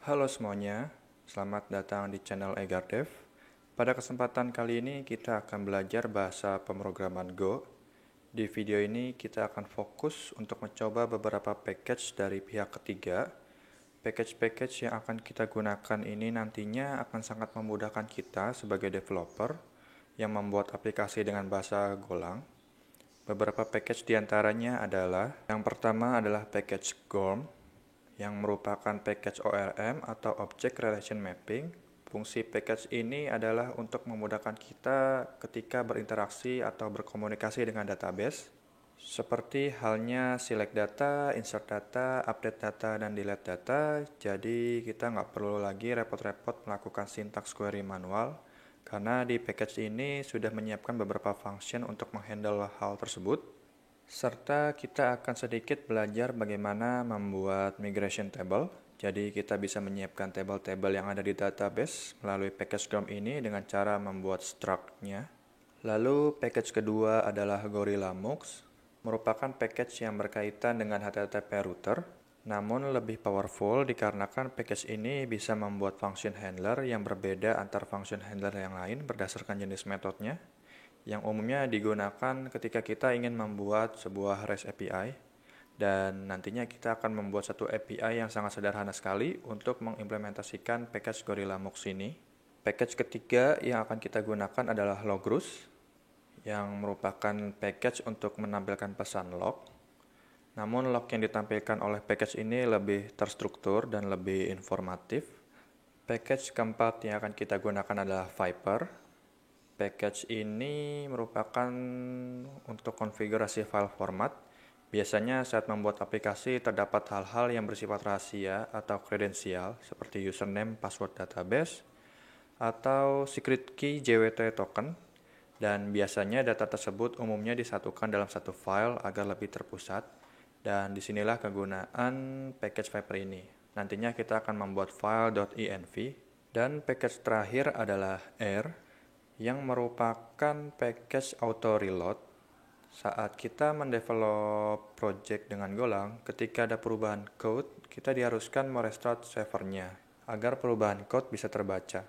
Halo semuanya, selamat datang di channel Egardev. Pada kesempatan kali ini kita akan belajar bahasa pemrograman Go. Di video ini kita akan fokus untuk mencoba beberapa package dari pihak ketiga. Package-package yang akan kita gunakan ini nantinya akan sangat memudahkan kita sebagai developer yang membuat aplikasi dengan bahasa Golang. Beberapa package diantaranya adalah, yang pertama adalah package GORM, yang merupakan package ORM atau Object Relation Mapping. Fungsi package ini adalah untuk memudahkan kita ketika berinteraksi atau berkomunikasi dengan database, seperti halnya select data, insert data, update data, dan delete data. Jadi kita nggak perlu lagi repot-repot melakukan syntax query manual, karena di package ini sudah menyiapkan beberapa function untuk menghandle hal tersebut. Serta kita akan sedikit belajar bagaimana membuat migration table. Jadi kita bisa menyiapkan table-table yang ada di database melalui package GORM ini dengan cara membuat struct-nya. Lalu package kedua adalah GorillaMux, merupakan package yang berkaitan dengan HTTP router, namun lebih powerful dikarenakan package ini bisa membuat function handler yang berbeda antar function handler yang lain berdasarkan jenis metodenya, yang umumnya digunakan ketika kita ingin membuat sebuah REST API, dan nantinya kita akan membuat satu API yang sangat sederhana sekali untuk mengimplementasikan package GorillaMux ini. Package ketiga yang akan kita gunakan adalah Logrus, yang merupakan package untuk menampilkan pesan log. Namun log yang ditampilkan oleh package ini lebih terstruktur dan lebih informatif. Package keempat yang akan kita gunakan adalah Viper. Package ini merupakan untuk konfigurasi file format. Biasanya saat membuat aplikasi terdapat hal-hal yang bersifat rahasia atau kredensial seperti username, password database, atau secret key JWT token, dan biasanya data tersebut umumnya disatukan dalam satu file agar lebih terpusat, dan disinilah kegunaan package Viper ini. Nantinya kita akan membuat file.env, dan package terakhir adalah R, yang merupakan package auto reload. Saat kita mendevelop project dengan Golang, ketika ada perubahan code, kita diharuskan merestart servernya agar perubahan code bisa terbaca.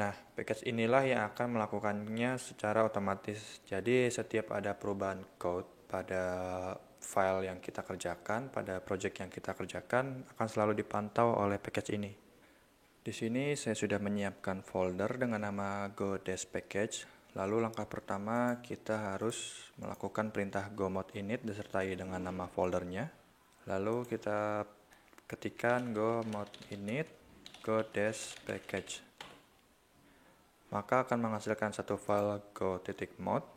Nah, package inilah yang akan melakukannya secara otomatis. Jadi setiap ada perubahan code pada file yang kita kerjakan, pada project yang kita kerjakan, akan selalu dipantau oleh package ini. Di sini saya sudah menyiapkan folder dengan nama go-package. Lalu langkah pertama kita harus melakukan perintah go mode init disertai dengan nama foldernya. Lalu kita ketikkan go mode init go-package. Maka akan menghasilkan satu file go.mode.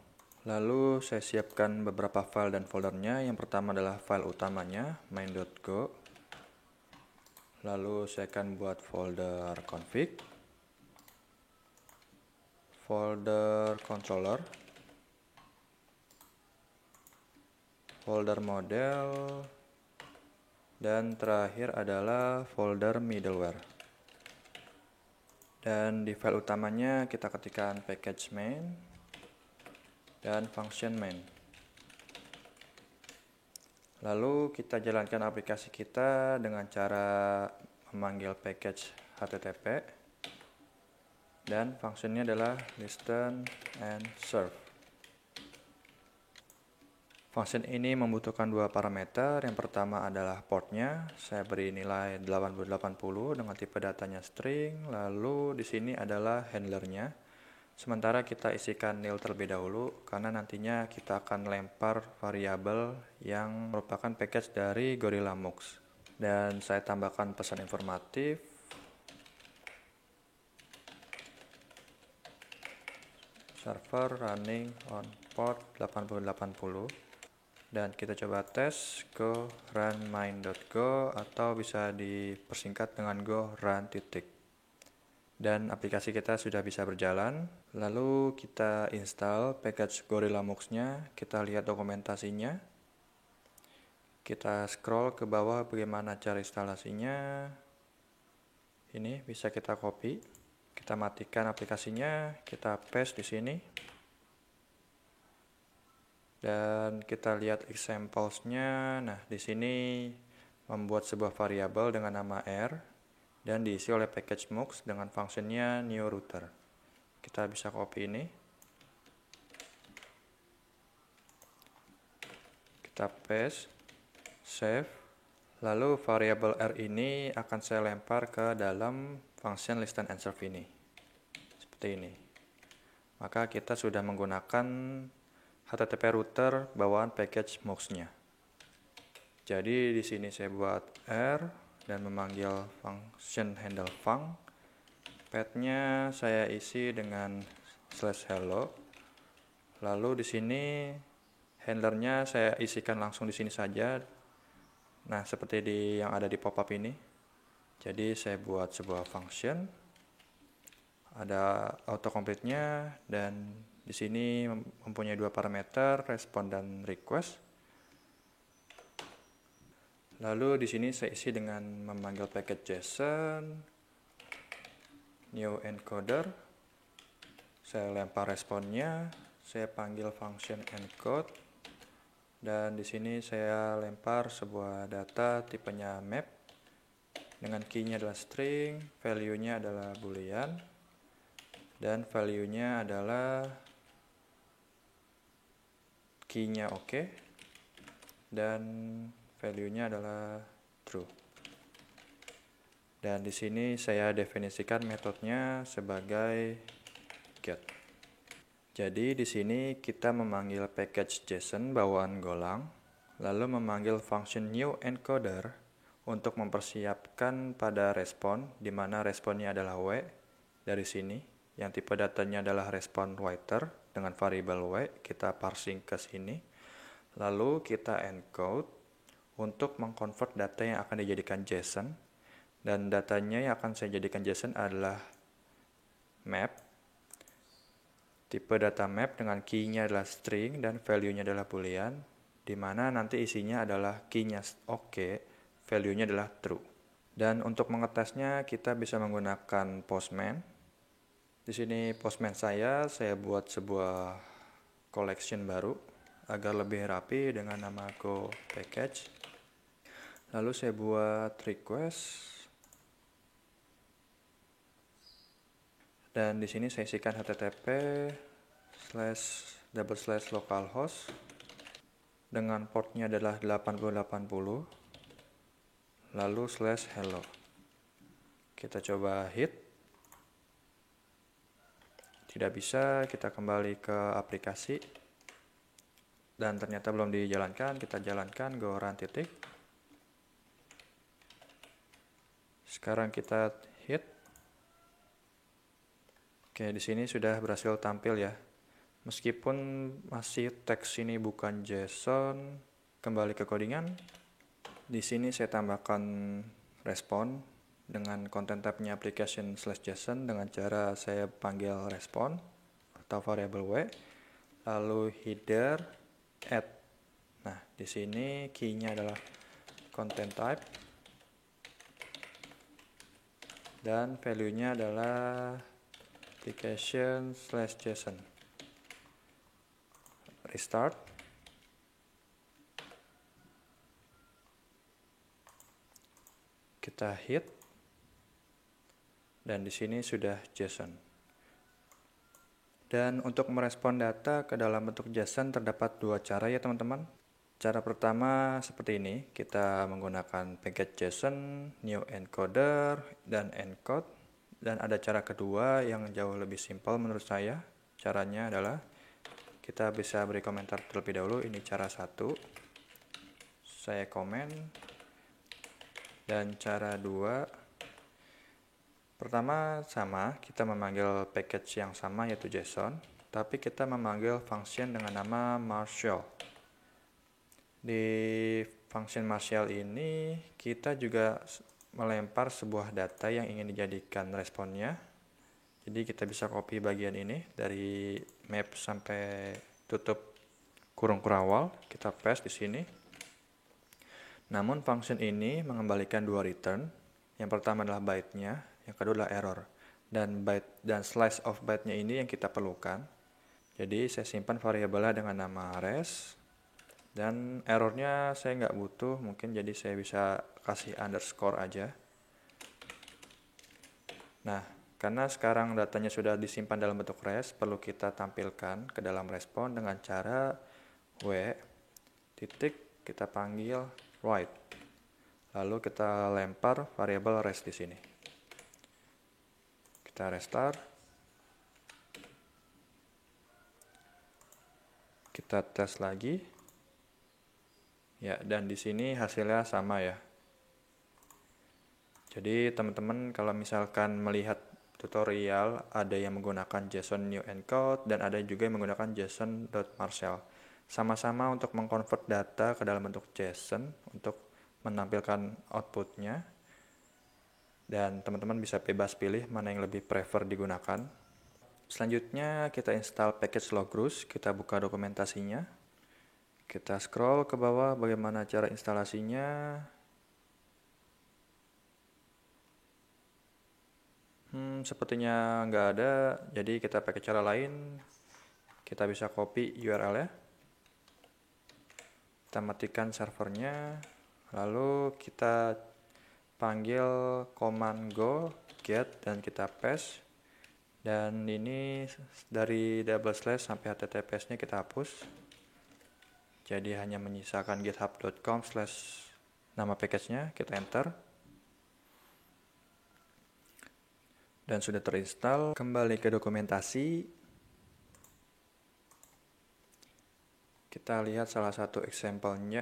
Lalu saya siapkan beberapa file dan foldernya. Yang pertama adalah file utamanya main.go. Lalu saya akan buat folder config, folder controller, folder model, dan terakhir adalah folder middleware. Dan di file utamanya kita ketikkan package main dan function main. Lalu kita jalankan aplikasi kita dengan cara memanggil package HTTP, dan fungsinya adalah listen and serve. Function ini membutuhkan dua parameter. Yang pertama adalah portnya, saya beri nilai 8080 dengan tipe datanya string. Lalu di sini adalah handlernya. Sementara kita isikan nil terlebih dahulu karena nantinya kita akan lempar variabel yang merupakan package dari GorillaMux. Dan saya tambahkan pesan informatif. Server running on port 8080. Dan kita coba tes go run main.go atau bisa dipersingkat dengan go run titik. Dan aplikasi kita sudah bisa berjalan. Lalu kita install package GorillaMux-nya, kita lihat dokumentasinya. Kita scroll ke bawah bagaimana cara instalasinya. Ini bisa kita copy. Kita matikan aplikasinya, kita paste di sini. Dan kita lihat examples-nya. Nah, di sini membuat sebuah variabel dengan nama R dan diisi oleh package mux dengan fungsinya new router. Kita bisa copy ini, kita paste, save, lalu variabel R ini akan saya lempar ke dalam function listen and serve ini, seperti ini. Maka kita sudah menggunakan HTTP router bawaan package mux-nya. Jadi di sini saya buat R dan memanggil function handle func. Path-nya saya isi dengan /hello. Lalu di sini handlernya saya isikan langsung di sini saja. Nah, seperti yang ada di pop-up ini. Jadi saya buat sebuah function, ada autocomplete-nya, dan di sini mempunyai dua parameter, respond dan request. Lalu di sini saya isi dengan memanggil package JSON, new encoder. Saya lempar responnya, saya panggil function encode, dan di sini saya lempar sebuah data tipenya map dengan key-nya adalah string, value-nya adalah boolean, dan value-nya adalah key-nya oke, dan value-nya adalah true. Dan di sini saya definisikan metodenya sebagai get. Jadi di sini kita memanggil package JSON bawaan Golang, lalu memanggil function new encoder untuk mempersiapkan pada respon, di mana responnya adalah W dari sini, yang tipe datanya adalah respon writer dengan variabel W, kita parsing ke sini, lalu kita encode untuk mengconvert data yang akan dijadikan JSON, dan datanya yang akan saya jadikan JSON adalah map, tipe data map dengan key-nya adalah string dan value-nya adalah boolean, di mana nanti isinya adalah key-nya oke, value-nya adalah true. Dan untuk mengetesnya kita bisa menggunakan Postman. Di sini Postman saya buat sebuah collection baru agar lebih rapi dengan nama Go Package. Lalu saya buat request, dan di sini saya isikan http://localhost dengan portnya adalah 8080, lalu /hello. Kita coba hit, tidak bisa. Kita kembali ke aplikasi, dan ternyata belum dijalankan. Kita jalankan, go run titik. Sekarang kita hit. Oke, di sini sudah berhasil tampil ya. Meskipun masih teks ini bukan JSON, kembali ke codingan. Di sini saya tambahkan respon dengan content type-nya application/JSON dengan cara saya panggil respon atau variabel W, lalu header add. Nah, di sini key-nya adalah content type dan value-nya adalah application/JSON. Restart. Kita hit, dan di sini sudah JSON. Dan untuk merespon data ke dalam bentuk JSON terdapat dua cara ya teman-teman. Cara pertama seperti ini, kita menggunakan package JSON, new encoder, dan encode. Dan ada cara kedua yang jauh lebih simpel menurut saya. Caranya adalah kita bisa beri komentar terlebih dahulu. Ini cara satu, saya komen. Dan cara dua, pertama sama, kita memanggil package yang sama yaitu JSON, tapi kita memanggil function dengan nama Marshall. Di function Marshall ini kita juga melempar sebuah data yang ingin dijadikan responnya. Jadi kita bisa copy bagian ini dari map sampai tutup kurung kurawal, kita paste di sini. Namun function ini mengembalikan dua return. Yang pertama adalah byte-nya, yang kedua adalah error. Dan byte dan slice of byte-nya ini yang kita perlukan. Jadi saya simpan variabelnya dengan nama res. Dan errornya saya nggak butuh, mungkin jadi saya bisa kasih underscore aja. Nah, karena sekarang datanya sudah disimpan dalam bentuk res, perlu kita tampilkan ke dalam respon dengan cara w titik kita panggil write. Lalu kita lempar variabel res di sini. Kita restart. Kita tes lagi. Ya, dan di sini hasilnya sama ya. Jadi teman-teman kalau misalkan melihat tutorial, ada yang menggunakan JSON new encode dan ada juga yang menggunakan JSON.Marshall. Sama-sama untuk mengkonvert data ke dalam bentuk JSON untuk menampilkan outputnya. Dan teman-teman bisa bebas pilih mana yang lebih prefer digunakan. Selanjutnya kita install package Logrus, kita buka dokumentasinya. Kita scroll ke bawah bagaimana cara instalasinya. Sepertinya nggak ada, jadi kita pakai cara lain. Kita bisa copy URL-nya. Kita matikan servernya. Lalu kita panggil command go get dan kita paste. Dan ini dari double slash sampai https-nya kita hapus. Jadi hanya menyisakan github.com/ nama package-nya, kita enter. Dan sudah terinstall. Kembali ke dokumentasi. Kita lihat salah satu example-nya.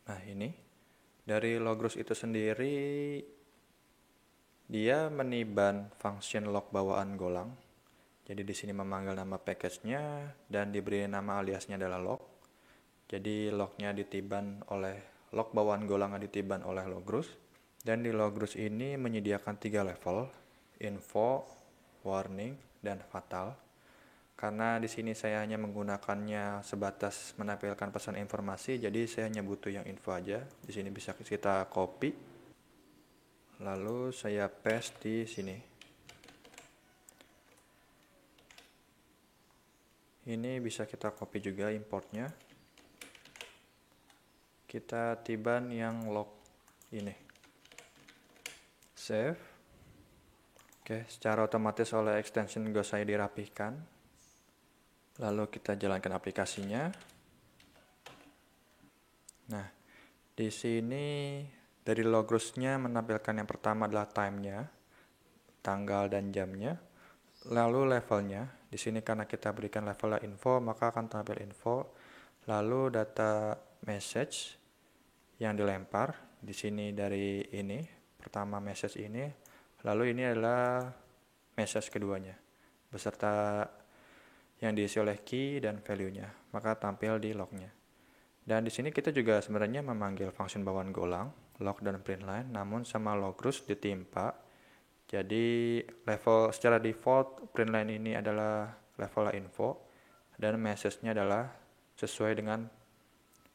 Nah, ini dari Logrus itu sendiri dia meniban function log bawaan golang. Jadi di sini memanggil nama package-nya dan diberi nama aliasnya adalah log. Jadi lognya ditiban oleh log bawaan golang ditiban oleh Logrus. Dan di Logrus ini menyediakan 3 level, info, warning, dan fatal. Karena di sini saya hanya menggunakannya sebatas menampilkan pesan informasi, jadi saya hanya butuh yang info aja. Di sini bisa kita copy. Lalu saya paste di sini. Ini bisa kita copy juga importnya. Kita tiban yang log ini. Save. Oke, secara otomatis oleh extension Go saya dirapihkan. Lalu kita jalankan aplikasinya. Nah, di sini dari Logrusnya menampilkan yang pertama adalah time-nya, tanggal dan jamnya. Lalu levelnya, di sini karena kita berikan levelnya info, maka akan tampil info. Lalu data message yang dilempar, di sini dari ini, pertama message ini. Lalu ini adalah message keduanya, beserta yang diisi oleh key dan value-nya, maka tampil di log-nya. Dan di sini kita juga sebenarnya memanggil function bawaan golang, log dan println, namun sama Logrus ditimpa. Jadi level secara default println ini adalah level info dan message-nya adalah sesuai dengan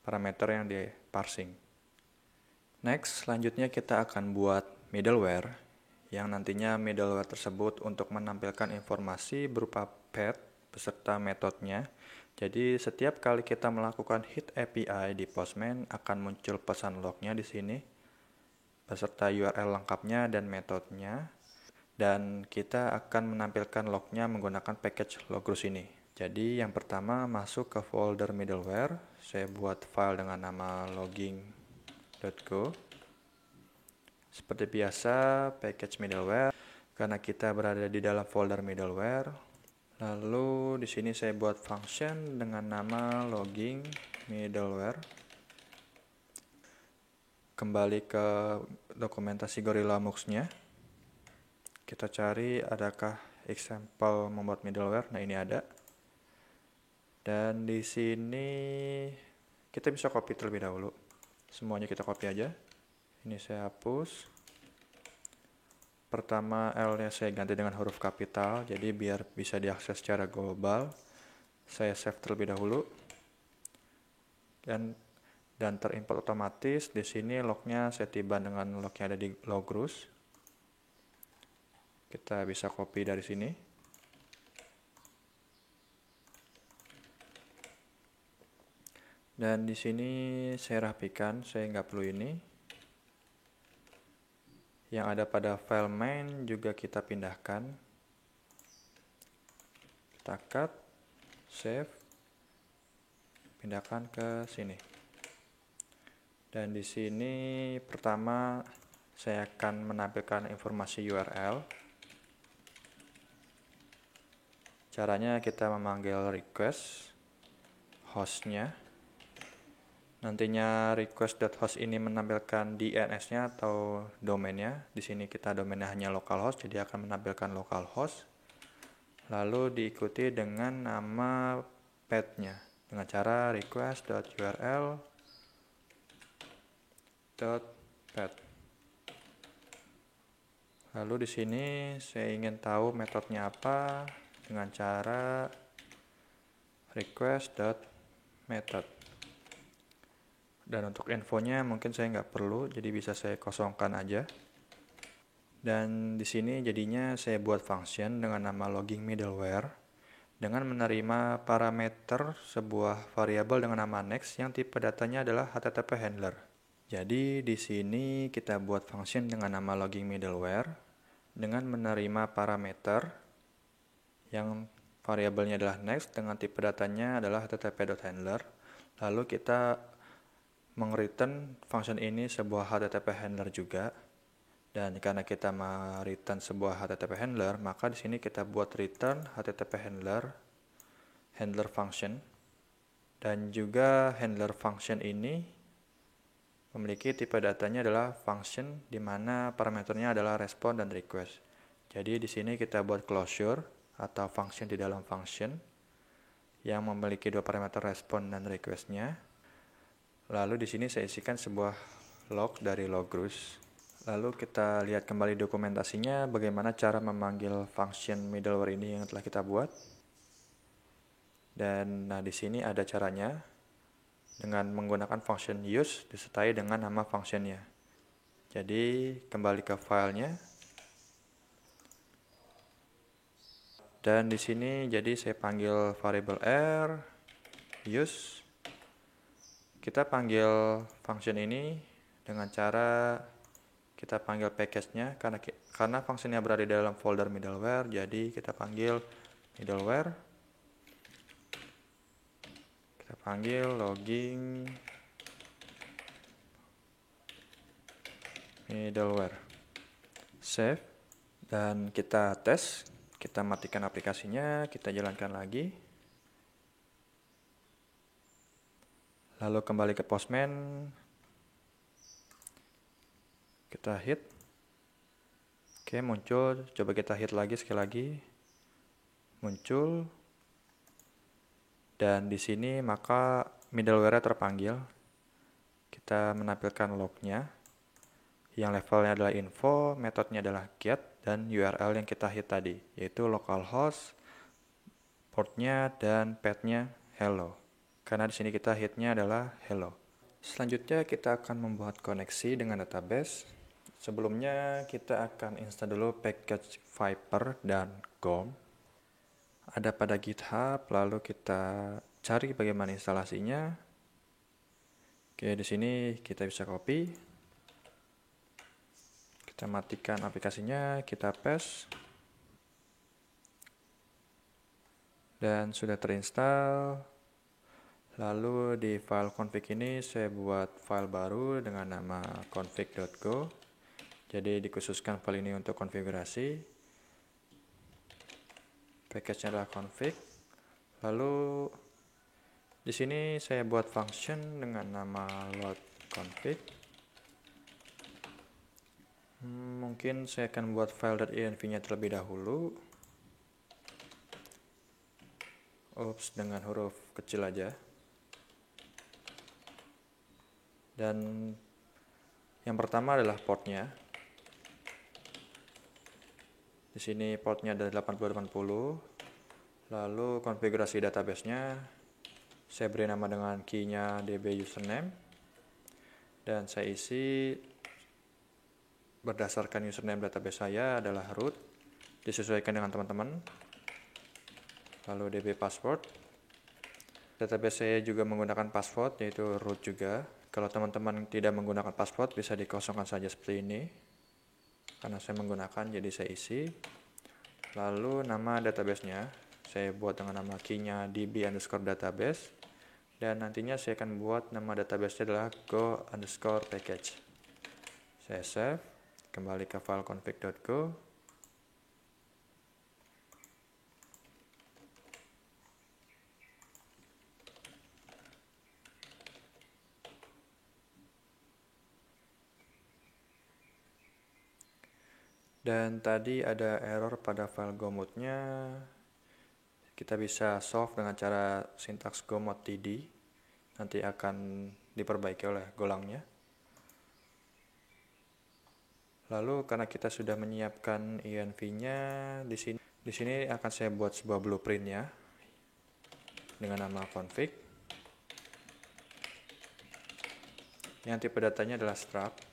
parameter yang di parsing. Next, selanjutnya kita akan buat middleware yang nantinya middleware tersebut untuk menampilkan informasi berupa path beserta metodenya. Jadi setiap kali kita melakukan hit API di Postman akan muncul pesan lognya di sini beserta URL lengkapnya dan metodenya. Dan kita akan menampilkan lognya menggunakan package Logrus ini. Jadi yang pertama masuk ke folder middleware. Saya buat file dengan nama logging.go. Seperti biasa package middleware karena kita berada di dalam folder middleware. Lalu di sini saya buat function dengan nama logging middleware. Kembali ke dokumentasi Gorilla Mux-nya. Kita cari adakah example membuat middleware. Nah, ini ada. Dan di sini kita bisa copy terlebih dahulu. Semuanya kita copy aja. Ini saya hapus. Pertama L-nya saya ganti dengan huruf kapital, jadi biar bisa diakses secara global. Saya save terlebih dahulu. Dan terimport otomatis. Di sini lognya saya tiban dengan log yang ada di Logrus. Kita bisa copy dari sini. Dan di sini saya rapikan, saya nggak perlu ini. Yang ada pada file main juga kita pindahkan. Kita cut, save, pindahkan ke sini. Dan di sini pertama saya akan menampilkan informasi URL. Caranya kita memanggil request hostnya. Nantinya request.host ini menampilkan DNS-nya atau domainnya. Di sini kita domainnya hanya localhost, jadi akan menampilkan localhost. Lalu diikuti dengan nama path-nya dengan cara request.url.path. Lalu di sini saya ingin tahu metodenya apa dengan cara request.method. Dan untuk infonya mungkin saya nggak perlu, jadi bisa saya kosongkan aja. Dan di sini jadinya saya buat function dengan nama logging middleware dengan menerima parameter sebuah variabel dengan nama next yang tipe datanya adalah HTTP handler. Jadi di sini kita buat function dengan nama logging middleware dengan menerima parameter yang variabelnya adalah next dengan tipe datanya adalah http.handler. Lalu kita meng-return function ini sebuah HTTP handler juga. Dan karena kita return sebuah HTTP handler, maka di sini kita buat return HTTP handler function. Dan juga handler function ini memiliki tipe datanya adalah function di mana parameternya adalah respond dan request. Jadi di sini kita buat closure atau function di dalam function yang memiliki dua parameter respond dan requestnya. Lalu di sini saya isikan sebuah log dari logrus. Lalu kita lihat kembali dokumentasinya bagaimana cara memanggil function middleware ini yang telah kita buat. Dan di sini ada caranya dengan menggunakan function use disertai dengan nama functionnya. Jadi kembali ke filenya. Dan di sini jadi saya panggil variable r use. Kita panggil function ini dengan cara kita panggil package-nya karena function-nya berada di dalam folder middleware, jadi kita panggil middleware. Kita panggil logging middleware. Save dan kita tes, kita matikan aplikasinya, kita jalankan lagi. Lalu kembali ke Postman, kita hit. Oke, muncul. Coba kita hit lagi sekali lagi. Muncul. Dan di sini maka middleware terpanggil. Kita menampilkan lognya. Yang levelnya adalah info, metodenya adalah get, dan URL yang kita hit tadi, yaitu localhost, portnya, dan path-nya hello. Karena di sini kita hitnya adalah hello. Selanjutnya kita akan membuat koneksi dengan database. Sebelumnya kita akan install dulu package Viper dan GOM. Ada pada GitHub, lalu kita cari bagaimana instalasinya. Oke, di sini kita bisa copy. Kita matikan aplikasinya, kita paste. Dan sudah terinstall. Lalu di file config ini saya buat file baru dengan nama config.go. Jadi dikhususkan file ini untuk konfigurasi. Package-nya adalah config. Lalu di sini saya buat function dengan nama load config. Mungkin saya akan buat file.env-nya terlebih dahulu. Dengan huruf kecil aja. Dan yang pertama adalah portnya. Di sini portnya ada 8080. Lalu konfigurasi database-nya saya beri nama dengan key-nya db username. Dan saya isi berdasarkan username database saya adalah root, disesuaikan dengan teman-teman. Lalu db password. Database saya juga menggunakan password, yaitu root juga. Kalau teman-teman tidak menggunakan password, bisa dikosongkan saja seperti ini. Karena saya menggunakan, jadi saya isi. Lalu nama databasenya, saya buat dengan nama key-nya db_database. Dan nantinya saya akan buat nama database-nya adalah go_package. Saya save, kembali ke file config.go. Dan tadi ada error pada file gomod-nya. Kita bisa solve dengan cara sintaks gomod td. Nanti akan diperbaiki oleh golangnya. Lalu karena kita sudah menyiapkan env-nya, di sini akan saya buat sebuah blueprint-nya dengan nama config. Yang tipe datanya adalah struct.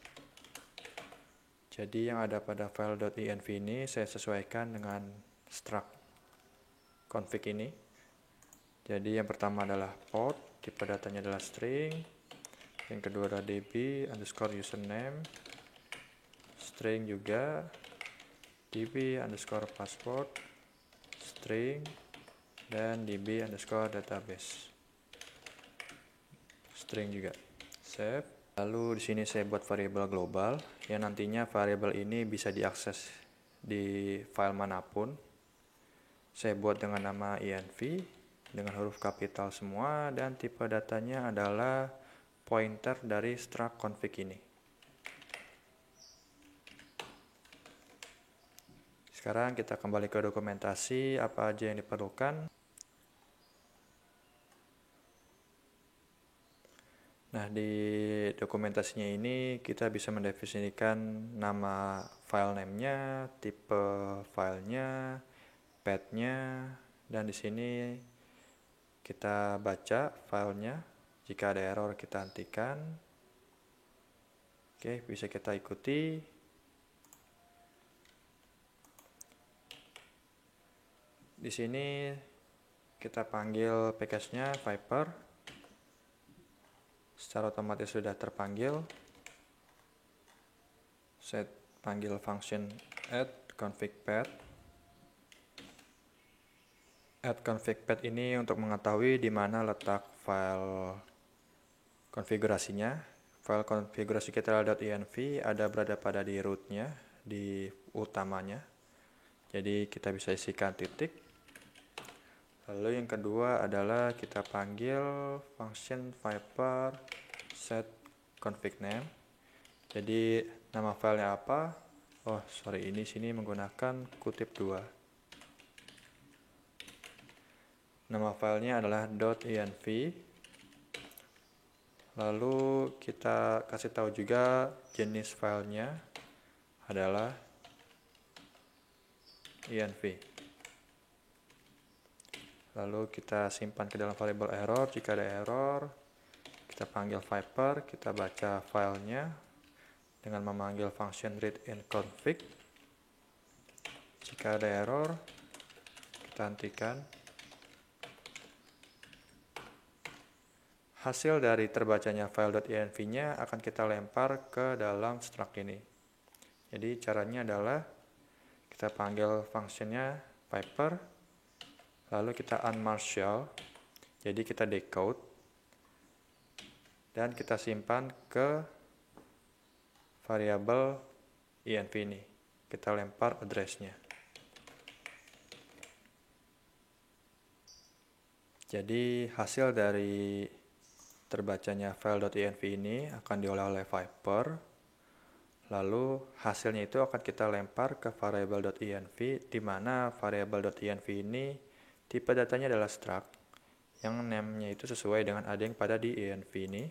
Jadi yang ada pada file.env ini saya sesuaikan dengan struct config ini. Jadi yang pertama adalah port, tipe datanya adalah string. Yang kedua adalah db_username, string juga. db_password, string. Dan db_database, string juga. Save. Lalu di sini saya buat variabel global yang nantinya variabel ini bisa diakses di file manapun. Saya buat dengan nama env dengan huruf kapital semua dan tipe datanya adalah pointer dari struct config ini. Sekarang kita kembali ke dokumentasi apa aja yang diperlukan. Nah, di dokumentasinya ini kita bisa mendefinisikan nama file name-nya, tipe filenya, path-nya, dan di sini kita baca filenya. Jika ada error kita hentikan. Oke, bisa kita ikuti. Di sini kita panggil package-nya Viper. Secara otomatis sudah terpanggil. Saya panggil function add config path. Add config path ini untuk mengetahui di mana letak file konfigurasinya. File konfigurasi kita adalah .env, ada berada pada di root-nya, di utamanya. Jadi kita bisa isikan titik. Lalu yang kedua adalah kita panggil function viper set config name. Jadi nama filenya apa? Oh, sorry, ini sini menggunakan kutip 2. Nama filenya adalah .env. Lalu kita kasih tahu juga jenis filenya adalah env. Lalu kita simpan ke dalam variabel error. Jika ada error, kita panggil viper, kita baca filenya dengan memanggil function readInConfig. Jika ada error, kita hentikan. Hasil dari terbacanya file.env-nya akan kita lempar ke dalam struct ini. Jadi caranya adalah kita panggil functionnya viper, lalu kita unmarshal, jadi kita decode, dan kita simpan ke variabel env ini. Kita lempar address-nya. Jadi hasil dari terbacanya file.env ini akan diolah oleh Viper. Lalu hasilnya itu akan kita lempar ke variabel.env, di mana variabel.env ini tipe datanya adalah struct, yang name-nya itu sesuai dengan ada yang pada di env ini.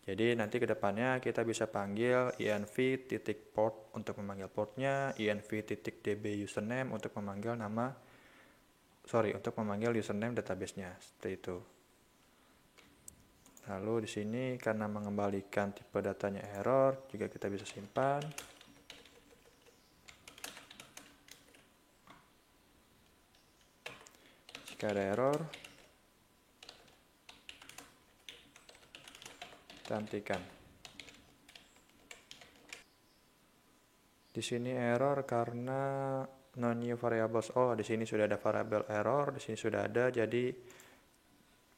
Jadi nanti ke depannya kita bisa panggil env.port untuk memanggil portnya, env.db_username untuk memanggil untuk memanggil username database-nya, seperti itu. Lalu di sini karena mengembalikan tipe datanya error, juga kita bisa simpan. Jika ada error, Kita hentikan. Di sini error karena no new variables. Oh, di sini sudah ada variabel error, di sini sudah ada, jadi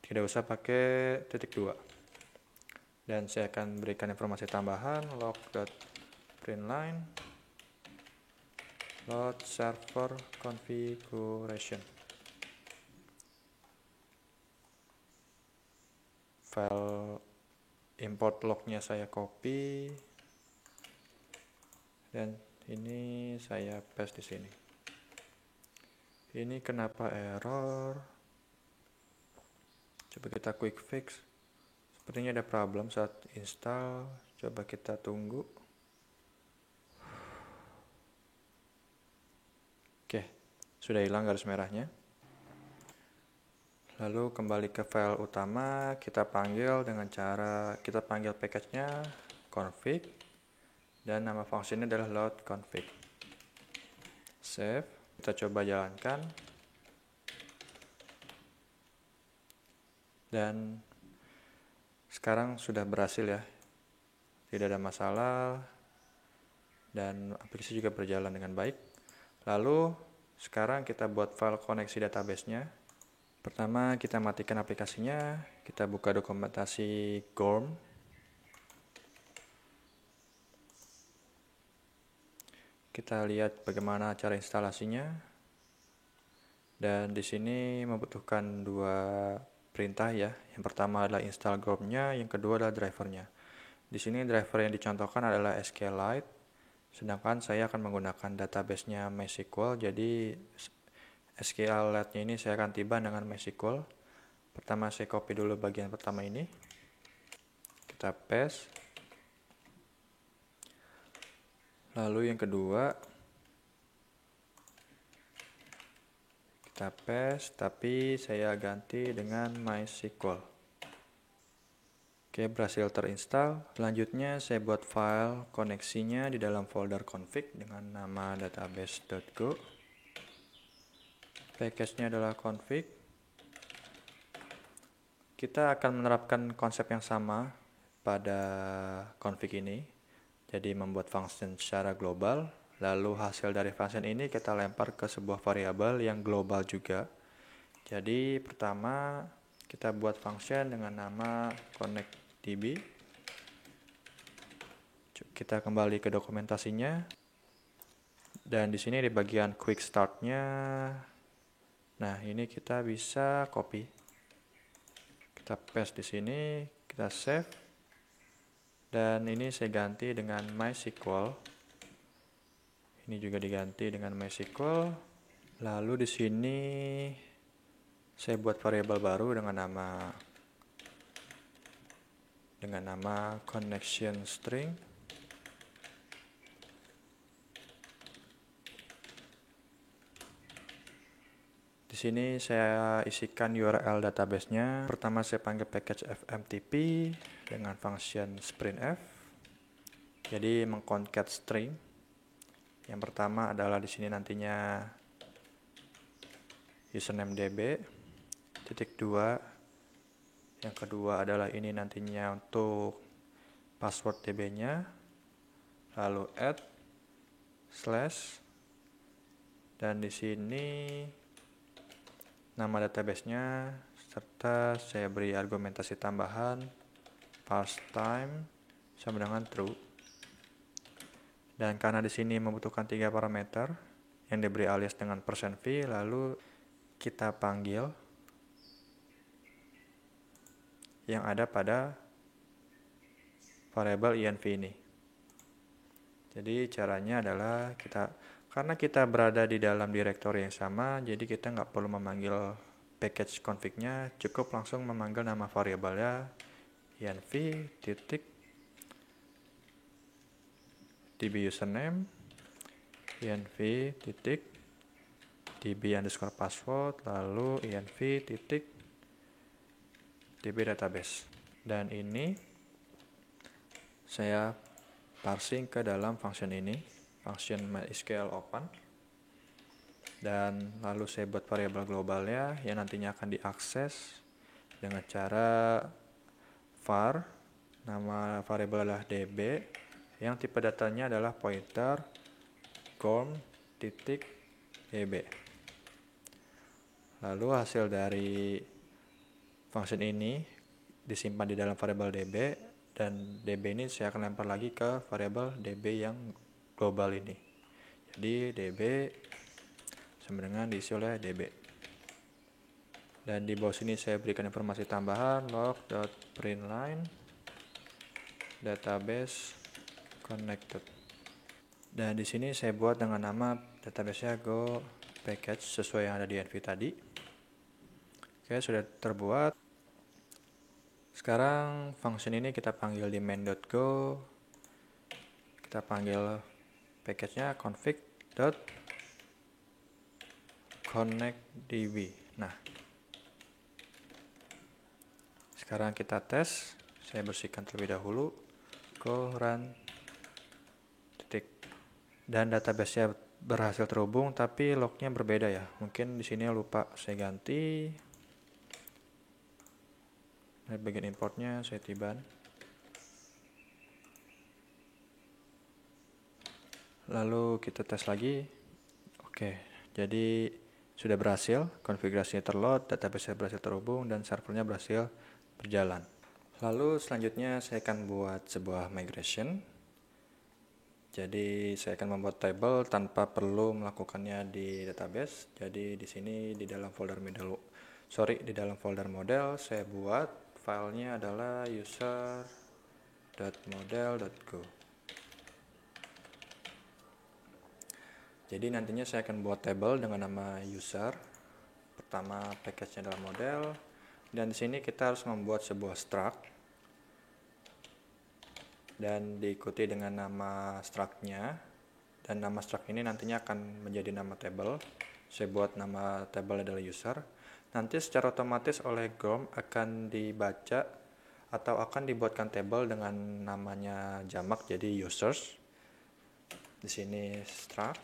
tidak usah pakai titik 2. Dan saya akan berikan informasi tambahan, log.println load server configuration. File import lognya saya copy dan ini saya paste di sini. Ini kenapa error? Coba kita quick fix. Sepertinya ada problem saat install. Coba kita tunggu. Oke, sudah hilang garis merahnya. Lalu kembali ke file utama, kita panggil dengan cara kita panggil package-nya config dan nama fungsinya adalah load config. Save, kita coba jalankan. Dan sekarang sudah berhasil ya. Tidak ada masalah dan aplikasi juga berjalan dengan baik. Lalu sekarang kita buat file koneksi database-nya. Pertama kita matikan aplikasinya, kita buka dokumentasi GORM. Kita lihat bagaimana cara instalasinya. Dan di sini membutuhkan 2 perintah ya. Yang pertama adalah install GORM-nya, yang kedua adalah drivernya. Di sini driver yang dicontohkan adalah SQLite, sedangkan saya akan menggunakan database-nya MySQL, jadi SQLite-nya ini saya akan tiba dengan MySQL. Pertama saya copy dulu bagian pertama ini. Kita paste. Lalu yang kedua kita paste, tapi saya ganti dengan MySQL. Oke, berhasil terinstall. Selanjutnya saya buat file koneksinya di dalam folder config dengan nama database.go. Package-nya adalah config. Kita akan menerapkan konsep yang sama pada config ini. Jadi membuat function secara global, lalu hasil dari function ini kita lempar ke sebuah variabel yang global juga. Jadi pertama kita buat function dengan nama connectDB. Kita kembali ke dokumentasinya. Dan di sini di bagian quick start-nya, nah ini kita bisa copy. Kita paste di sini, kita save. Dan ini saya ganti dengan MySQL. Ini juga diganti dengan MySQL. Lalu di sini saya buat variabel baru dengan nama connection string. Di sini saya isikan URL database-nya. Pertama saya panggil package fmtp dengan function sprintf. Jadi mengconcat string. Yang pertama adalah di sini nantinya username db, titik 2. Yang kedua adalah ini nantinya untuk password db-nya. Lalu add slash, dan di sini nama database-nya, serta saya beri argumentasi tambahan parse time sama dengan true. Dan karena di sini membutuhkan 3 parameter yang diberi alias dengan %v, lalu kita panggil yang ada pada variabel env ini. Jadi caranya adalah karena kita berada di dalam direktori yang sama, jadi kita nggak perlu memanggil package config-nya, cukup langsung memanggil nama variabelnya env titik db username, env titik db underscore password, lalu env titik db database. Dan ini saya parsing ke dalam function ini. Function MySQL open, dan lalu saya buat variabel globalnya yang nantinya akan diakses dengan cara var Nama variabel adalah db, yang tipe datanya adalah pointer gorm.db. Lalu hasil dari function ini disimpan di dalam variabel db, dan db ini saya akan lempar lagi ke variabel db yang global ini. Jadi db sama dengan diisi oleh db. Dan di bawah sini saya berikan informasi tambahan log.println database connected. Dan di sini saya buat dengan nama database-nya go package sesuai yang ada di env tadi. Oke, sudah terbuat. Sekarang function ini kita panggil di main.go. Kita panggil package-nya config.connectdb. Nah, sekarang kita tes. Saya bersihkan terlebih dahulu. Go run titik. Dan database-nya berhasil terhubung, tapi lognya berbeda ya. Mungkin di sini lupa saya ganti. Di bagian importnya saya tiban. Lalu kita tes lagi. Oke, jadi sudah berhasil. Konfigurasinya terload, database berhasil terhubung, dan servernya berhasil berjalan. Lalu selanjutnya saya akan buat sebuah migration. Jadi saya akan membuat table tanpa perlu melakukannya di database. Jadi di sini di dalam folder model saya buat filenya adalah user.model.go. Jadi nantinya saya akan buat table dengan nama user. Pertama package-nya adalah model, dan di sini kita harus membuat sebuah struct dan diikuti dengan nama struct-nya, dan nama struct ini nantinya akan menjadi nama table. Saya buat nama table adalah user. Nanti secara otomatis oleh GROM akan dibaca atau akan dibuatkan table dengan namanya jamak, jadi users. Di sini struct,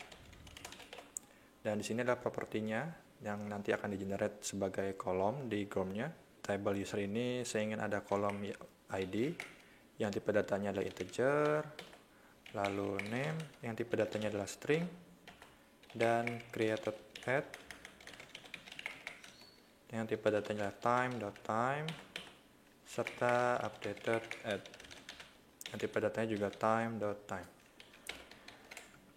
dan di sini adalah propertinya yang nanti akan di-generate sebagai kolom di GROM-nya. Table user ini saya ingin ada kolom ID yang tipe datanya adalah integer, lalu name yang tipe datanya adalah string, dan created at yang tipe datanya adalah time, serta updated at yang tipe datanya juga time.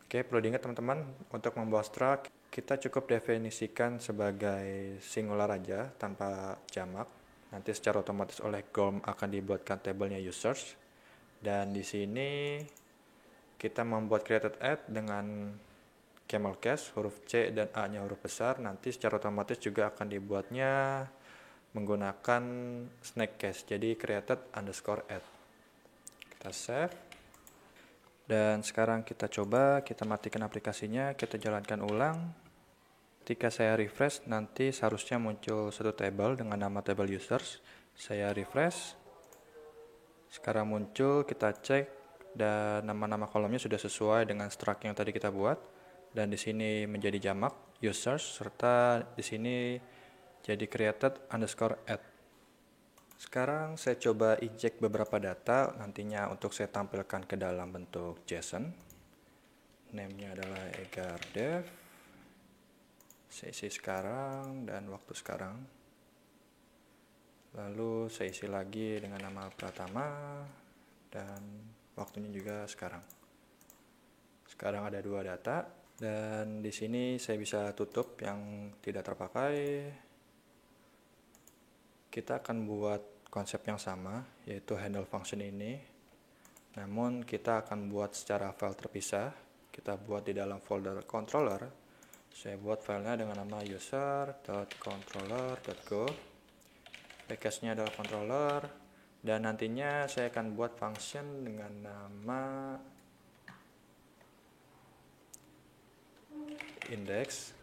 Oke, perlu diingat teman-teman, untuk membuat struct kita cukup definisikan sebagai singular aja tanpa jamak. Nanti secara otomatis oleh GROM akan dibuatkan tabelnya users. Dan di sini kita membuat created at dengan camel case, huruf C dan A-nya huruf besar. Nanti secara otomatis juga akan dibuatnya menggunakan snake case, jadi created_at. Kita save. Dan sekarang kita coba, kita matikan aplikasinya, kita jalankan ulang. Ketika saya refresh, nanti seharusnya muncul satu table dengan nama table users. Saya refresh. Sekarang muncul, kita cek, dan nama-nama kolomnya sudah sesuai dengan struct yang tadi kita buat. Dan di sini menjadi jamak users, serta di sini jadi created_at. Sekarang saya coba injek beberapa data, nantinya untuk saya tampilkan ke dalam bentuk JSON. Name-nya adalah egardev. Saya isi sekarang dan waktu sekarang. Lalu saya isi lagi dengan nama Pratama dan waktunya juga sekarang. Sekarang ada 2 data, dan di sini saya bisa tutup yang tidak terpakai. Kita akan buat konsep yang sama, yaitu handle function ini. Namun kita akan buat secara file terpisah. Kita buat di dalam folder controller. Saya buat filenya dengan nama user.controller.go. Package-nya adalah controller, dan nantinya saya akan buat function dengan nama index.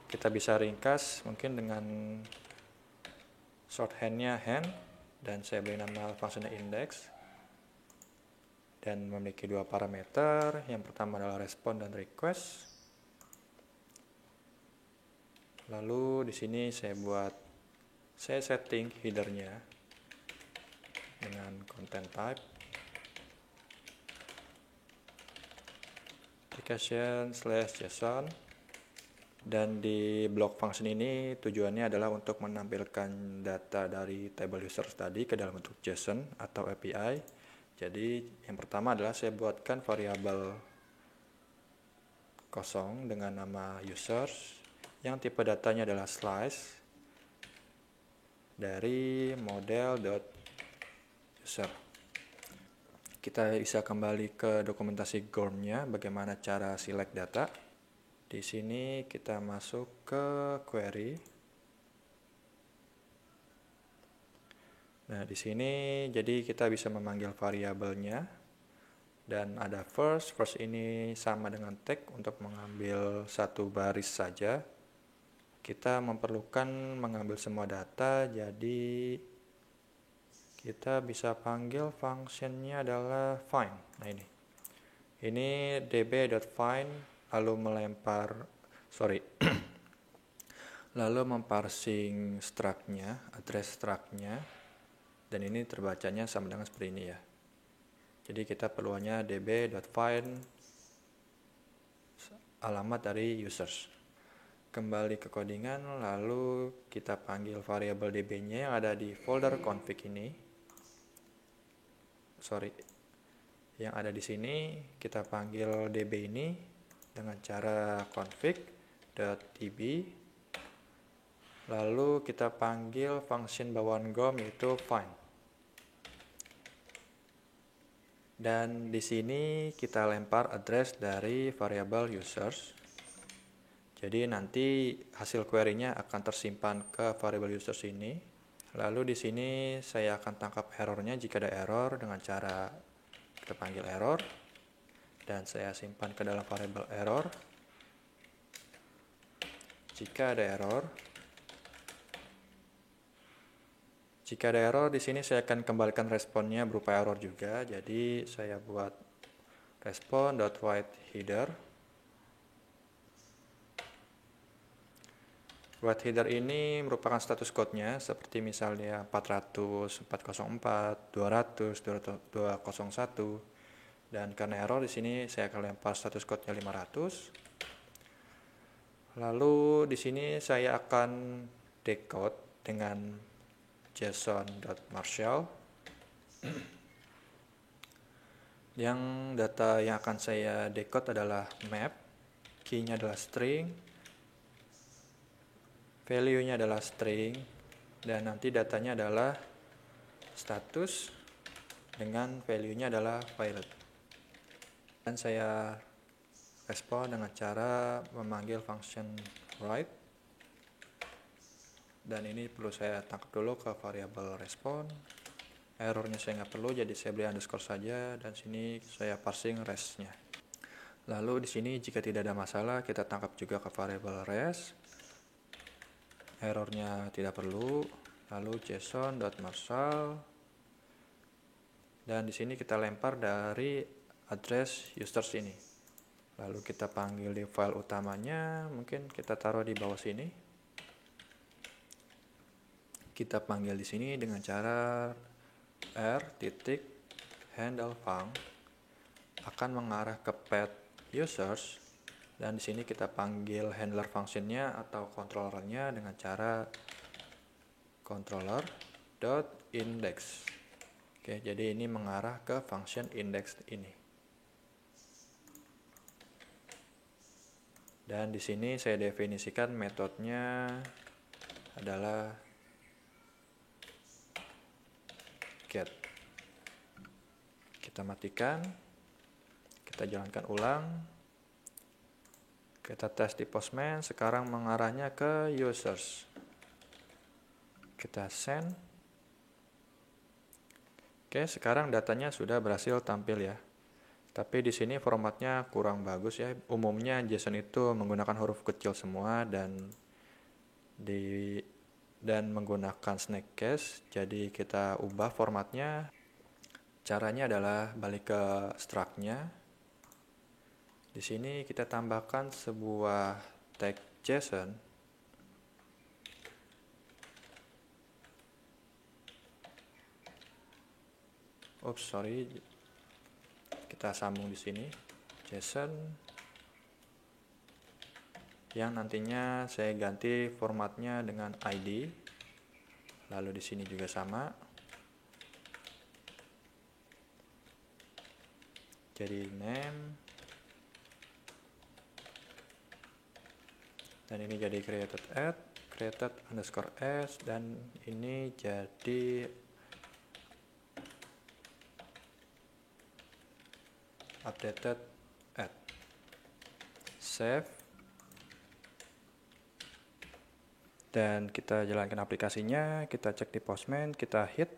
Kita bisa ringkas mungkin dengan shorthand-nya hand, dan saya beri nama function index, dan memiliki 2 parameter. Yang pertama adalah respond dan request. Lalu di sini saya setting header-nya. dengan content type application/json, dan di block function ini tujuannya adalah untuk menampilkan data dari table users tadi ke dalam bentuk JSON atau API. Jadi yang pertama adalah saya buatkan variabel kosong dengan nama users yang tipe datanya adalah slice dari model.user. Kita bisa kembali ke dokumentasi GORM-nya, bagaimana cara select data. Di sini kita masuk ke query. Nah, di sini jadi kita bisa memanggil variabelnya dan ada first ini sama dengan tag untuk mengambil satu baris saja. Kita memerlukan mengambil semua data, jadi kita bisa panggil functionnya adalah find. Nah, ini db.find lalu lalu memparsing struct-nya, address struct-nya, dan ini terbacanya sama dengan seperti ini ya. Jadi kita perlunya db.find alamat dari users. Kembali ke codingan, lalu kita panggil variabel db-nya yang ada di folder config ini. Yang ada di sini, kita panggil db ini dengan cara config.db. Lalu kita panggil function bawaan GORM yaitu find. Dan di sini kita lempar address dari variabel users. Jadi nanti hasil query-nya akan tersimpan ke variabel users ini. Lalu di sini saya akan tangkap errornya jika ada error dengan cara kita panggil error. Dan saya simpan ke dalam variabel error. Jika ada error di sini saya akan kembalikan responnya berupa error juga. Jadi saya buat respon.writeHeader. WriteHeader ini merupakan status code-nya seperti misalnya 400, 404, 200, 201. Dan karena error di sini saya akan lempar status code-nya 500. Lalu di sini saya akan decode dengan json.marshall. Yang data yang akan saya decode adalah map, key-nya adalah string, value-nya adalah string, dan nanti datanya adalah status dengan value-nya adalah pilot. Dan saya respon dengan cara memanggil function write. Dan ini perlu saya tangkap dulu ke variabel respon. Errornya saya nggak perlu, jadi saya beri underscore saja, dan sini saya parsing res-nya. Lalu di sini jika tidak ada masalah, kita tangkap juga ke variabel res. Errornya tidak perlu. Lalu json.marshall. Dan di sini kita lempar dari address users ini. Lalu kita panggil di file utamanya, mungkin kita taruh di bawah sini. Kita panggil di sini dengan cara r.handle func akan mengarah ke path users, dan di sini kita panggil handler functionnya atau controllernya dengan cara controller.index. Oke, jadi ini mengarah ke function index ini. Dan di sini saya definisikan metodenya adalah get. Kita matikan, kita jalankan ulang, kita tes di Postman. Sekarang mengarahnya ke users. Kita send. Oke, sekarang datanya sudah berhasil tampil ya. Tapi di sini formatnya kurang bagus ya. Umumnya JSON itu menggunakan huruf kecil semua dan menggunakan snake case. Jadi kita ubah formatnya. Caranya adalah balik ke struct-nya. Di sini kita tambahkan sebuah tag JSON. Oops, sorry. Kita sambung di sini. JSON yang nantinya saya ganti formatnya dengan ID. Lalu di sini juga sama. Jadi name. Dan ini jadi created underscore s, dan ini jadi updated add. Save. Dan kita jalankan aplikasinya, kita cek di Postman, kita hit,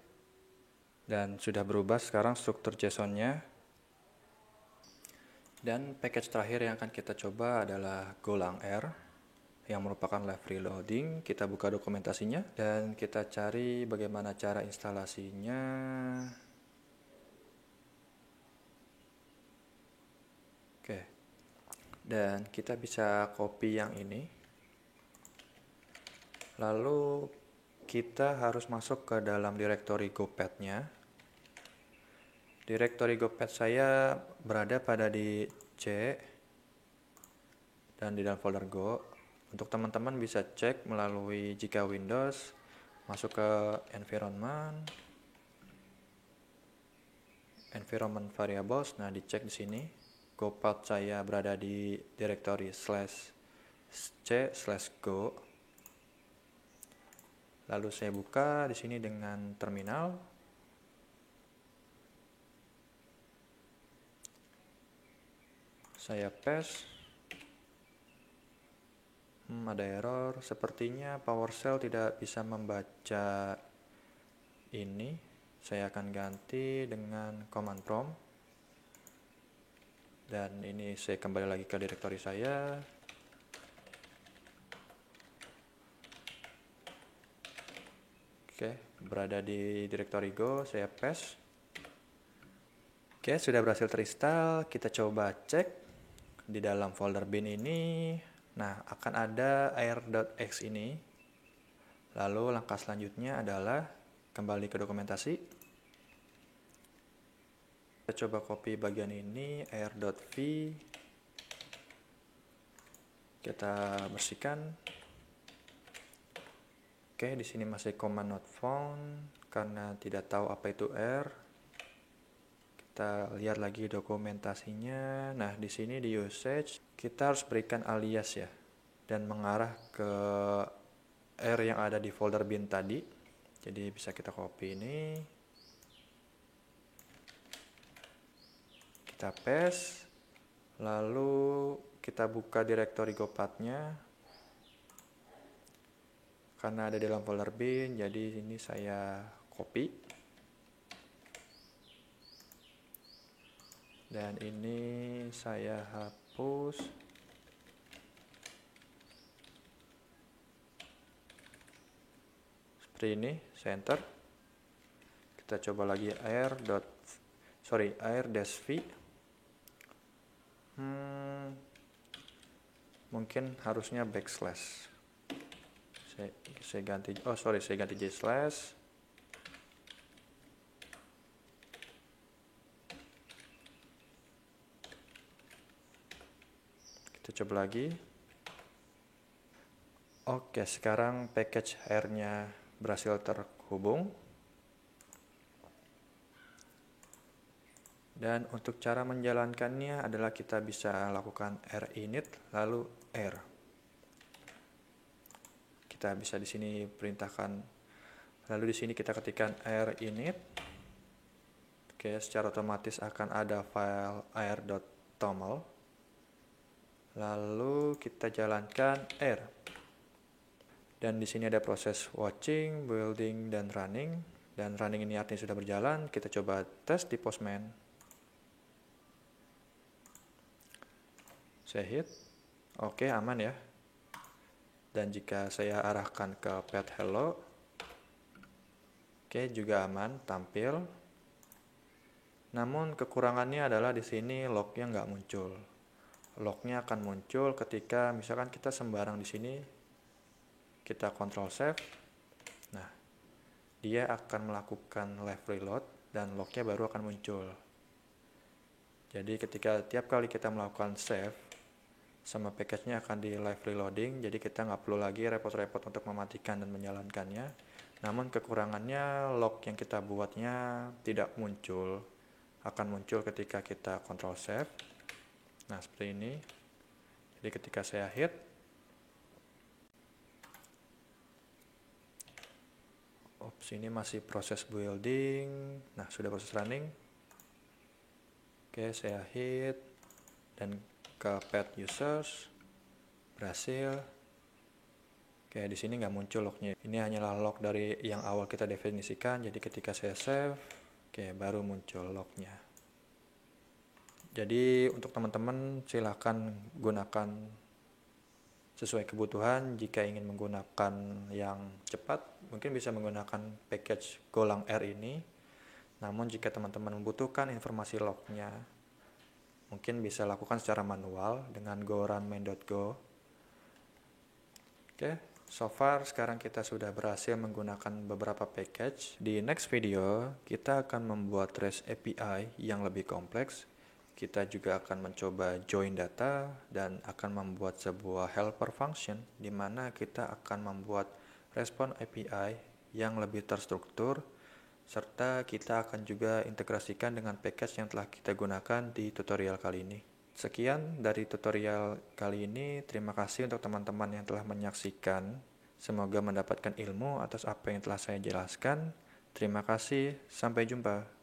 dan sudah berubah sekarang struktur JSON-nya. Dan package terakhir yang akan kita coba adalah Golang R, yang merupakan live reloading. Kita buka dokumentasinya, dan kita cari bagaimana cara instalasinya. Oke, dan kita bisa copy yang ini. Lalu kita harus masuk ke dalam directory GoPad-nya. Directory GoPad saya berada pada di C dan di dalam folder Go. Untuk teman-teman bisa cek melalui jika Windows, masuk ke environment variables. Nah, dicek di sini. GoPad saya berada di directory /c/go. Lalu saya buka di sini dengan terminal. Saya paste. Ada error. Sepertinya PowerShell tidak bisa membaca ini. Saya akan ganti dengan command prompt. Dan ini saya kembali lagi ke directory saya. Oke, berada di directory Go, saya paste. Oke, sudah berhasil terinstall. Kita coba cek di dalam folder bin ini. Nah, akan ada air.x ini. Lalu langkah selanjutnya adalah kembali ke dokumentasi. Kita coba copy bagian ini, air.v. Kita bersihkan. Oke, di sini masih command not found karena tidak tahu apa itu R. Kita lihat lagi dokumentasinya. Nah, di sini di usage kita harus berikan alias ya, dan mengarah ke R yang ada di folder bin tadi. Jadi bisa kita copy ini. Kita paste. Lalu kita buka directory GoPad-nya. Karena ada di dalam folder bin, jadi ini saya copy. Dan ini saya hapus. Seperti ini, saya enter. Kita coba lagi air-v. Mungkin harusnya backslash. Saya ganti J slash. Kita coba lagi. Oke, sekarang package R-nya berhasil terhubung. Dan untuk cara menjalankannya adalah kita bisa lakukan rinit lalu R. Kita bisa di sini perintahkan, lalu di sini kita ketikkan rinit. Oke, secara otomatis akan ada file air.toml. Lalu kita jalankan R. Dan di sini ada proses watching, building, dan running. Dan running ini artinya sudah berjalan. Kita coba tes di Postman. Saya hit. Oke, aman ya. Dan jika saya arahkan ke pet hello, oke, juga aman, tampil. Namun kekurangannya adalah di sini lognya nggak muncul. Lognya akan muncul ketika misalkan kita sembarang di sini, kita Ctrl save. Nah, dia akan melakukan live reload. dan lognya baru akan muncul. Jadi ketika tiap kali kita melakukan save, sama package-nya akan di live reloading, jadi kita nggak perlu lagi repot-repot untuk mematikan dan menjalankannya. Namun kekurangannya log yang kita buatnya tidak muncul, akan muncul ketika kita control save. Nah seperti ini. Jadi ketika saya hit, ini masih proses building. Nah sudah proses running. Oke, saya hit dan ke pet users, berhasil. Oke, di sini nggak muncul lognya. Ini hanyalah log dari yang awal kita definisikan. Jadi ketika saya save, baru muncul lognya. Jadi untuk teman-teman silakan gunakan sesuai kebutuhan. Jika ingin menggunakan yang cepat, mungkin bisa menggunakan package Golang R ini. Namun jika teman-teman membutuhkan informasi lognya, mungkin bisa lakukan secara manual dengan go run main.go. Oke, so far sekarang kita sudah berhasil menggunakan beberapa package. Di next video, kita akan membuat REST API yang lebih kompleks. Kita juga akan mencoba join data dan akan membuat sebuah helper function di mana kita akan membuat respon API yang lebih terstruktur, serta kita akan juga integrasikan dengan package yang telah kita gunakan di tutorial kali ini. Sekian dari tutorial kali ini. Terima kasih untuk teman-teman yang telah menyaksikan. Semoga mendapatkan ilmu atas apa yang telah saya jelaskan. Terima kasih, sampai jumpa.